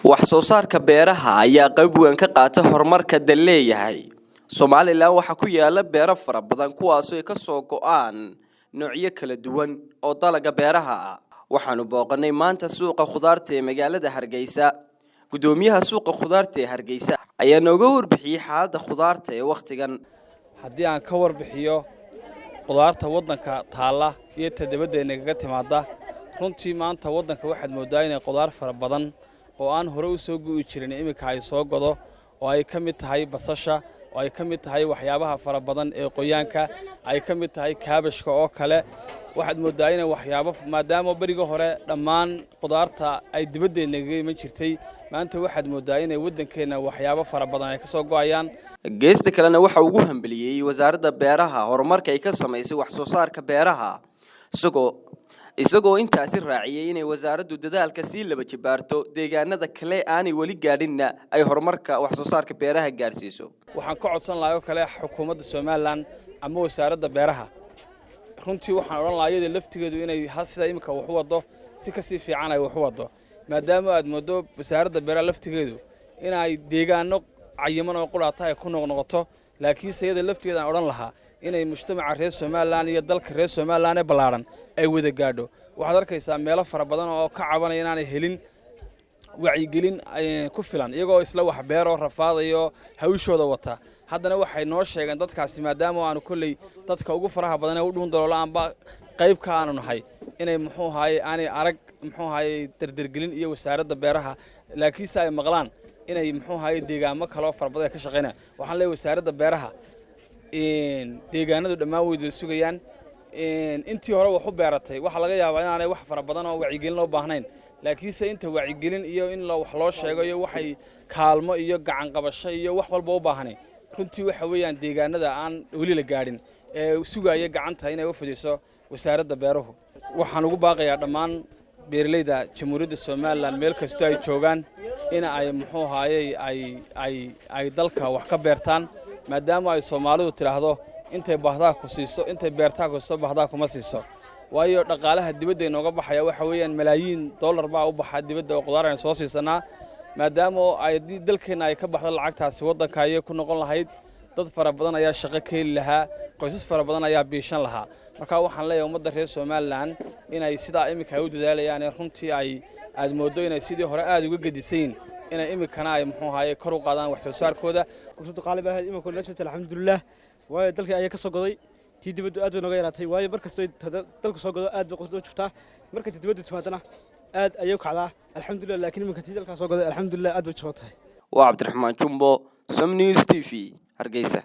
wax soo saarka beeraha ayaa qayb weyn ka qaata horumarka dalleeyahay. Soomaaliland waxa ku yaala beero fara badan kuwaas oo ka soo go'aan noocyo kala duwan oo dalagga beeraha ah. Waxaanu booqanay maanta suuqa khudaarta ee magaalada Hargeysa. Gudoomiyaha suuqa khudaarta ee Hargeysa ayaa nooga warbixiyay xaaladda khudaarta ee waqtigan. Haddii aan ka warbixiyo khudaarta waddanka taala iyo tadabadeenna kaga timaada runtii maanta waddanka waxaad moodaa inay khudaar fara badan oo aan hore u soo gu'i jirin imika ay soo godo oo ay ka mid tahay basasha oo ay ka mid tahay waxyaabaha fara badan ee qoyaanka ay ka mid tahay kaabashka oo kale waxaad moodaa inay waxyaabo maadaama bariga hore dhammaan khudaarta ay dibadeenna kaga iman jirtay maanta waxaad moodaa inay waddankeena waxyaabo fara badan ay ka soo go'ayaan. Geesta kalena waxa ugu hambaliyay wasaaradda beeraha horumarka ay ka samaysay wax soo saarka beeraha isagoo intaasi raaciyay inay wasaaraddu dadaalka si laba jibaarto deegaanada kale aanay wali gaadhinna ay horumarka wax soo saarka beeraha gaarsiiso. Waxaan ka codsan lahaa kale xukuumadda Soomaaliland ama wasaaradda beeraha runtii waxaan oran lahaa iyada laftigeedu inay sida imika wax u wado si ka sii fiican ay wax u wado maadaama aad moodo wasaaradda beeraha laftigeedu inay deegaano cayiman oo qulaata ay ku noqnoqoto laakiin sayada laftigeeda aan oran lahaa inay mujtamaca reer Soomaaliland iyo dalka reer Soomaaliland ee balaaran ay wada gaadho. Waxaad arkaysaa meelo fara badan oo ka cabanaya inaanay helin wacyigelin ku filan iyagoo isla wax beero rafaadayo hawshooda wata haddana waxay noo sheegeen dadkaasi maadaama aanu kulay dadka ugu faraha badan ee u dhuun daloolaanba qayb ka aanu nahay inay aanay arag dardargelin iyo wasaaradda beeraha laakiinse ay maqlaan inay deegaamo kale oo fara badan ka shaqeynayaan. Waxaan leeyahay wasaaradda beeraha deegaanadu dhammaan way sugayaan intii hore wax u beeratay waxa laga yaabaa inaanay wax fara badan oo wacyigelin loo baahnayn laakiinse inta wacyigelin iyo in wax loo sheego iyo waxay kaalmo iyo gacan qabasho iyo wax walba u baahanay runtii waxa weeyaan deegaanada aan wali la gaadhin ee sugaya gacanta inay u fidiso wasaaradda beeruhu. Waxaan ugu baaqayaa dhammaan beeralayda Jamhuuriyadda Soomaaliland meel kasta ay joogaan in ay dalka wax ka beertaan maadaama ay Soomaalidu tiraahdo intay baahdaa ku siiso intay beertaa ku soo baahdaa kuma siiso waayo dhaqaalaha dibadda inooga baxaya waxa weeyaan malaayiin dollar baa u baxa dibadda oo khudaar aan soo siisanaa maadaama ay dalkeena ay ka baxdo lacagtaasi waddanka ay ku noqon lahayd dad fara badan ayaa shaqo ka heli lahaa qoysas fara badan ayaa biishan lahaa. Marka waxaan leeyahay ummadda reer Soomaaliland inay sidaa imika u dadaalayaan runtii aad moodo inay sidii hore aad uga gedisayn inay imikana ay kor u qaadaan wax soo saarkooda. Kusoo qaalib ah imika la joogto alxamdulillah waayo dalka ayaa ka soo goday tii dibadda aad nooga yaraatay waayo markasta dalka soo godo aad qofdo joogtaa marka tii dibadda timaadana aad ayuu kacdaa alxamdulillah laakiin imika tii dalka soo goday alxamdulillah aad bay joogtahay. Waa Cabdiraxmaan Jumbo, Som News TV, Hargeysa.